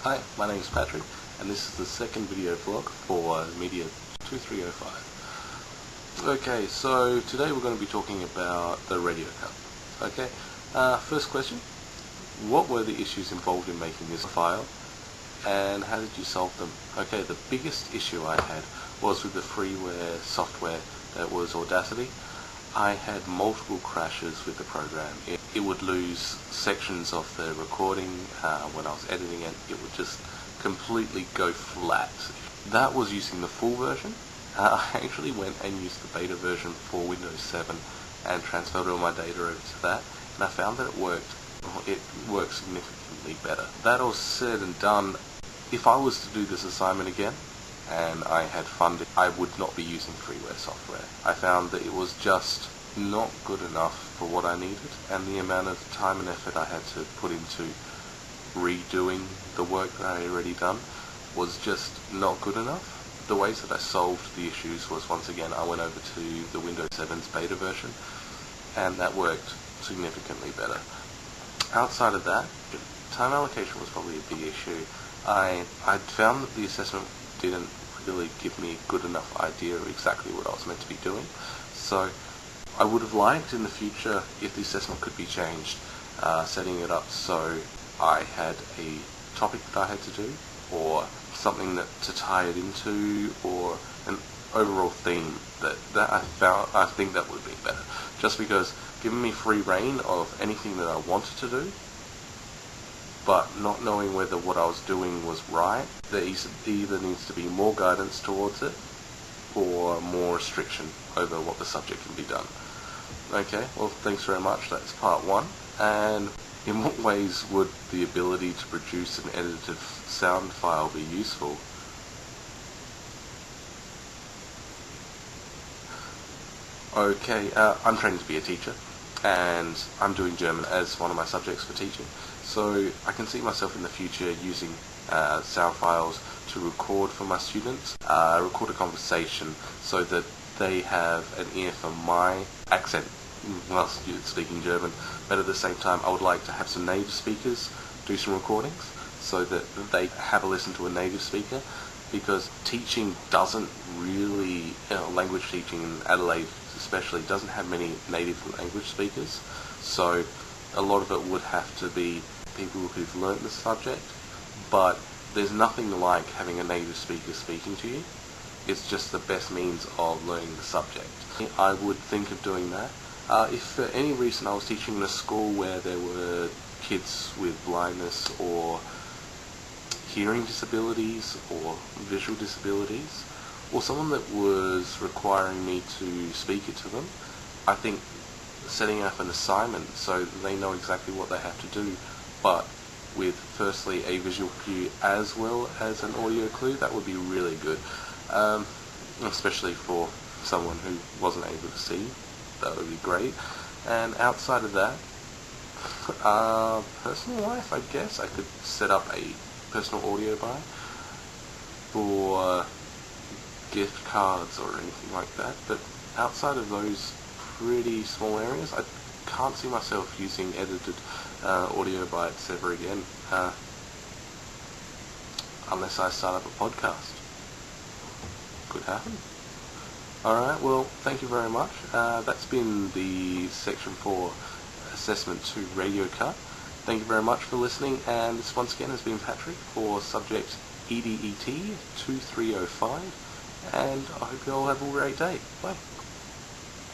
Hi, my name is Patrick, and this is the second video vlog for Media 2305. Okay, so today we're going to be talking about the radio cut. Okay, first question, what were the issues involved in making this file, and how did you solve them? Okay, the biggest issue I had was with the freeware software that was Audacity. I had multiple crashes with the program. It would lose sections of the recording when I was editing it. It would just completely go flat. That was using the full version. I actually went and used the beta version for Windows 7 and transferred all my data over to that, and I found that it worked. It worked significantly better. That all said and done, if I was to do this assignment again, and I had funding, I would not be using freeware software. I found that it was just not good enough for what I needed, and the amount of time and effort I had to put into redoing the work that I had already done was just not good enough. The ways that I solved the issues was, once again, I went over to the Windows 7's beta version, and that worked significantly better. Outside of that, time allocation was probably a big issue. I found that the assessment didn't really give me a good enough idea of exactly what I was meant to be doing. So I would have liked in the future if the assessment could be changed, setting it up so I had a topic that I had to do, or something to tie it into, or an overall theme that I think that would be better. Just because giving me free reign of anything that I wanted to do, but not knowing whether what I was doing was right, there either needs to be more guidance towards it or more restriction over what the subject can be done. Okay, well, thanks very much. That's part one. And in what ways would the ability to produce an edited sound file be useful? Okay, I'm trained to be a teacher, and I'm doing German as one of my subjects for teaching. So I can see myself in the future using sound files to record for my students, record a conversation so that they have an ear for my accent while speaking German, but at the same time I would like to have some native speakers do some recordings so that they have a listen to a native speaker, because teaching doesn't really, language teaching in Adelaide especially doesn't have many native language speakers, so a lot of it would have to be people who've learnt the subject, but there's nothing like having a native speaker speaking to you. It's just the best means of learning the subject. I would think of doing that. If for any reason I was teaching in a school where there were kids with blindness or hearing disabilities or visual disabilities, or someone that was requiring me to speak it to them, I think setting up an assignment so that they know exactly what they have to do, but with firstly a visual cue as well as an audio clue, that would be really good, especially for someone who wasn't able to see. That would be great. And outside of that, personal life, I guess I could set up a personal audio buy for gift cards or anything like that, but outside of those pretty small areas, I can't see myself using edited audio bytes ever again, unless I start up a podcast. Could happen. Alright, well, thank you very much. That's been the Section 4 Assessment to Radio Cut. Thank you very much for listening, and this once again has been Patrick for subject EDET 2305, and I hope you all have a great day. Bye.